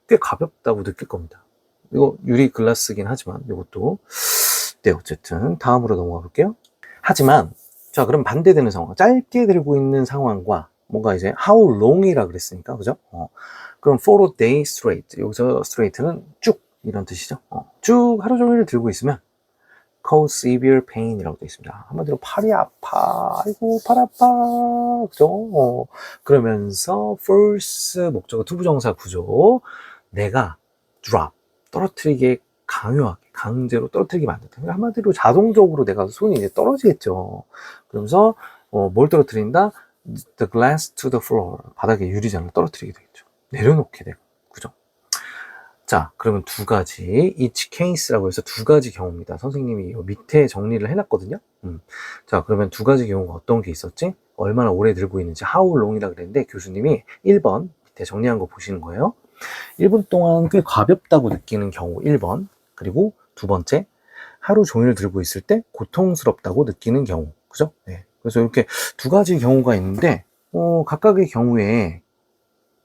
꽤 가볍다고 느낄 겁니다. 이거 유리 글라스긴 하지만 이것도 네, 어쨌든 다음으로 넘어가 볼게요. 하지만 자, 그럼 반대되는 상황, 짧게 들고 있는 상황과 뭔가 이제 how long이라 그랬으니까, 그죠? 그럼 for a day straight, 여기서 straight는 쭉 이런 뜻이죠. 쭉 하루 종일 들고 있으면 cause severe pain이라고 되어 있습니다. 한마디로 팔이 아파, 아이고 팔 아파, 그죠? 그러면서 first 목적어 투부정사 구조, 내가 drop, 떨어뜨리게 강요하게, 강제로 떨어뜨리게 만든다. 그러니까 한마디로 자동적으로 내가 손이 이제 떨어지겠죠. 그러면서 뭘 떨어뜨린다? The glass to the floor, 바닥에 유리잔을 떨어뜨리게 되겠죠. 내려놓게 되고, 그죠? 자, 그러면 두 가지, each case라고 해서 두 가지 경우입니다. 선생님이 밑에 정리를 해놨거든요. 자, 그러면 두 가지 경우가 어떤 게 있었지? 얼마나 오래 들고 있는지 how long이라 그랬는데 교수님이 1번 밑에 정리한 거 보시는 거예요. 1분 동안 꽤 가볍다고 느끼는 경우 1번, 그리고 두 번째, 하루 종일 들고 있을 때 고통스럽다고 느끼는 경우, 그죠? 네. 그래서 이렇게 두 가지 경우가 있는데 각각의 경우에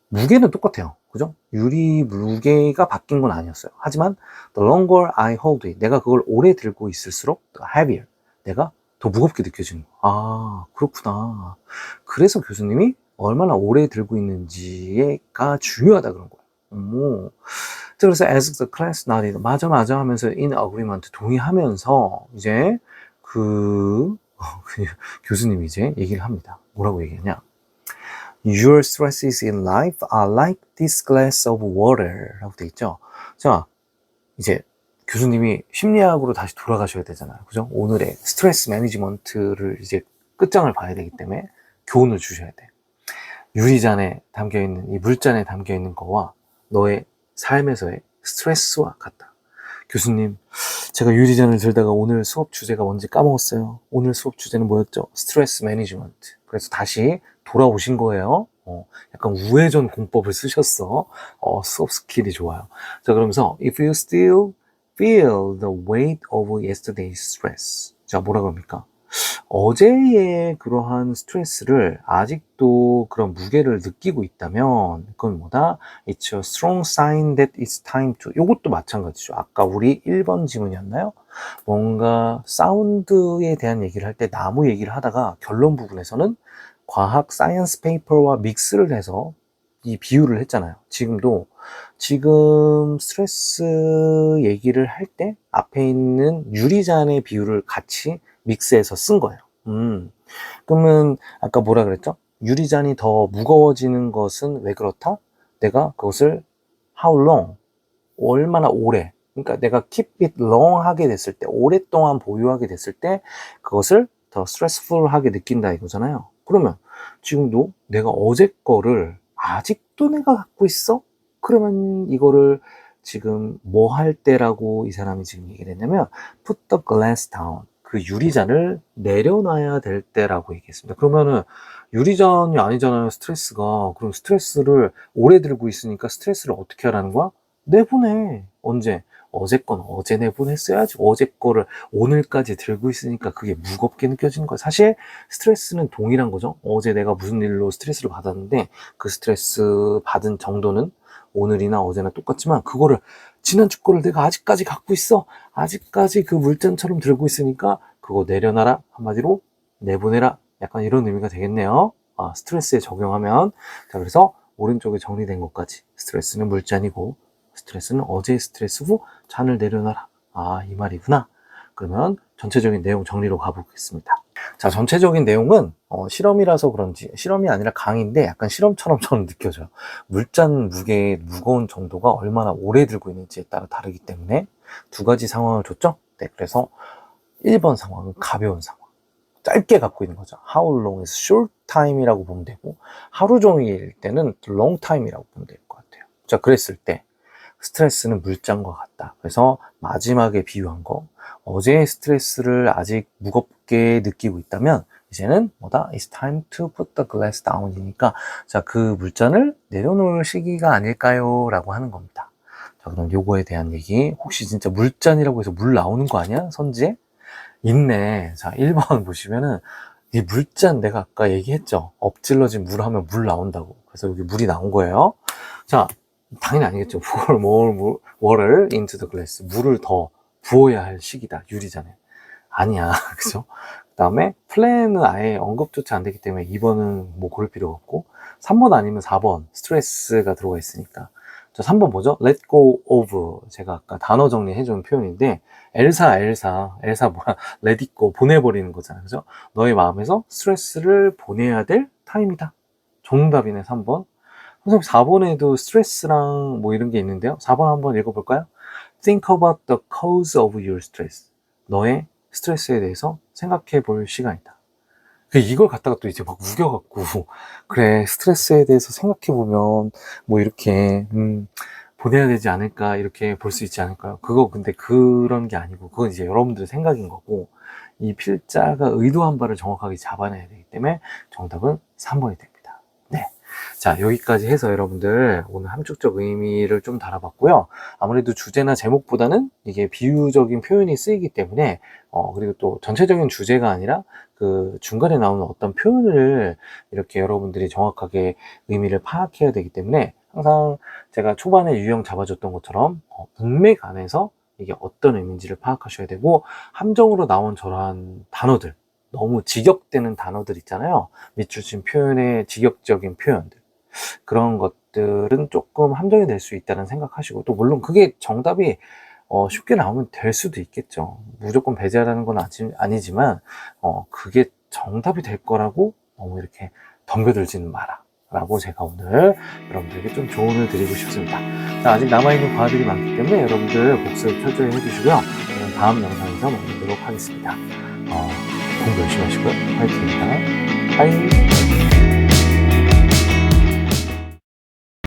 무게는 똑같아요, 그죠? 유리 무게가 바뀐 건 아니었어요. 하지만 the longer I hold it, 내가 그걸 오래 들고 있을수록 the heavier, 내가 더 무겁게 느껴지는 거예요. 아, 그렇구나. 그래서 교수님이 얼마나 오래 들고 있는지가 중요하다 그런 거예요. 자, 그래서 as the class nodded, 맞아 하면서 in agreement, 동의하면서 이제 그 교수님이 이제 얘기를 합니다. 뭐라고 얘기하냐? Your stresses in life are like this glass of water 라고 돼 있죠. 자, 이제 교수님이 심리학으로 다시 돌아가셔야 되잖아요. 그죠? 오늘의 스트레스 매니지먼트를 이제 끝장을 봐야 되기 때문에 교훈을 주셔야 돼. 유리잔에 담겨있는, 이 물잔에 담겨있는 거와 너의 삶에서의 스트레스와 같다. 교수님, 제가 유리잔을 들다가 오늘 수업 주제가 뭔지 까먹었어요. 오늘 수업 주제는 뭐였죠? 스트레스 매니지먼트. 그래서 다시 돌아오신 거예요. 약간 우회전 공법을 쓰셨어. 수업 스킬이 좋아요. 자, 그러면서 if you still feel the weight of yesterday's stress. 자, 뭐라 그럽니까? 어제의 그러한 스트레스를 아직도 그런 무게를 느끼고 있다면 그건 뭐다? It's a strong sign that it's time to. 이것도 마찬가지죠. 아까 우리 1번 지문이었나요? 뭔가 사운드에 대한 얘기를 할 때 나무 얘기를 하다가 결론 부분에서는 과학 사이언스 페이퍼와 믹스를 해서 이 비유를 했잖아요. 지금도 지금 스트레스 얘기를 할 때 앞에 있는 유리잔의 비유를 같이 믹스해서 쓴 거예요. 그러면 아까 뭐라 그랬죠? 유리잔이 더 무거워지는 것은 왜 그렇다? 내가 그것을 how long, 얼마나 오래, 그러니까 내가 keep it long 하게 됐을 때, 오랫동안 보유하게 됐을 때 그것을 더 stressful 하게 느낀다 이거잖아요. 그러면 지금도 내가 어제 거를 아직도 내가 갖고 있어? 그러면 이거를 지금 뭐 할 때라고 이 사람이 지금 얘기를 했냐면 put the glass down, 그 유리잔을 내려놔야 될 때라고 얘기했습니다. 그러면은 유리잔이 아니잖아요, 스트레스가. 그럼 스트레스를 오래 들고 있으니까 스트레스를 어떻게 하라는 거야? 내보내. 언제? 어제 건 어제 내보냈어야지. 어제 거를 오늘까지 들고 있으니까 그게 무겁게 느껴지는 거야. 사실 스트레스는 동일한 거죠. 어제 내가 무슨 일로 스트레스를 받았는데 그 스트레스 받은 정도는 오늘이나 어제나 똑같지만 그거를 지난주 거를 내가 아직까지 갖고 있어. 아직까지 그 물잔처럼 들고 있으니까 그거 내려놔라. 한마디로 내보내라. 약간 이런 의미가 되겠네요. 스트레스에 적용하면. 자, 그래서 오른쪽에 정리된 것까지. 스트레스는 물잔이고 스트레스는 어제의 스트레스고 잔을 내려놔라. 이 말이구나. 그러면 전체적인 내용 정리로 가보겠습니다. 자, 전체적인 내용은 실험이라서 그런지, 실험이 아니라 강의인데 약간 실험처럼 저는 느껴져요. 물잔 무게의 무거운 정도가 얼마나 오래 들고 있는지에 따라 다르기 때문에 두 가지 상황을 줬죠. 네, 그래서 1번 상황은 가벼운 상황, 짧게 갖고 있는 거죠. How long is short time이라고 보면 되고, 하루 종일 때는 long time이라고 보면 될 것 같아요. 자, 그랬을 때 스트레스는 물잔과 같다. 그래서 마지막에 비유한 거, 어제의 스트레스를 아직 무겁게 느끼고 있다면 이제는 뭐다? It's time to put the glass down이니까, 자, 그 물잔을 내려놓을 시기가 아닐까요? 라고 하는 겁니다. 자, 그럼 요거에 대한 얘기, 혹시 진짜 물잔이라고 해서 물 나오는 거 아니야? 선지에? 있네. 자, 1번 보시면은 이 물잔, 내가 아까 얘기했죠. 엎질러진 물 하면 물 나온다고. 그래서 여기 물이 나온 거예요. 자, 당연히 아니겠죠. pour more water into the glass. 물을 더 부어야 할 시기다, 유리잔에. 아니야. 그죠? 그 다음에 플랜은 아예 언급조차 안 되기 때문에 2번은 뭐 고를 필요가 없고, 3번 아니면 4번 스트레스가 들어가 있으니까. 자, 3번 뭐죠? let go of. 제가 아까 단어 정리해 준 표현인데, 엘사 뭐야? let it go, 보내버리는 거잖아요. 그죠? 너의 마음에서 스트레스를 보내야 될 타임이다. 정답이네, 3번. 선생님, 4번에도 스트레스랑 뭐 이런 게 있는데요. 4번 한번 읽어볼까요? Think about the cause of your stress. 너의 스트레스에 대해서 생각해 볼 시간이다. 이걸 갖다가 또 이제 막 우겨갖고, 그래, 스트레스에 대해서 생각해 보면, 뭐 이렇게, 보내야 되지 않을까, 이렇게 볼 수 있지 않을까요? 그거 근데 그런 게 아니고, 그건 이제 여러분들의 생각인 거고, 이 필자가 의도한 바를 정확하게 잡아내야 되기 때문에 정답은 3번이 됩니다. 네. 자, 여기까지 해서 여러분들 오늘 함축적 의미를 좀 다뤄봤고요. 아무래도 주제나 제목보다는 이게 비유적인 표현이 쓰이기 때문에, 그리고 또 전체적인 주제가 아니라 그 중간에 나오는 어떤 표현을 이렇게 여러분들이 정확하게 의미를 파악해야 되기 때문에 항상 제가 초반에 유형 잡아줬던 것처럼 문맥 안에서 이게 어떤 의미인지를 파악하셔야 되고, 함정으로 나온 저러한 단어들, 너무 직역되는 단어들 있잖아요. 밑줄 친 표현의 직역적인 표현들, 그런 것들은 조금 함정이 될 수 있다는 생각하시고, 또 물론 그게 정답이 쉽게 나오면 될 수도 있겠죠. 무조건 배제하라는 건 아니지만 그게 정답이 될 거라고 너무 이렇게 덤벼들지는 마라 라고 제가 오늘 여러분들에게 좀 조언을 드리고 싶습니다. 자, 아직 남아있는 과들이 많기 때문에 여러분들 복습 철저히 해주시고요. 저는 다음 영상에서 만나도록 하겠습니다. 공부 열심히 하시고요. 화이팅입니다. 빠이.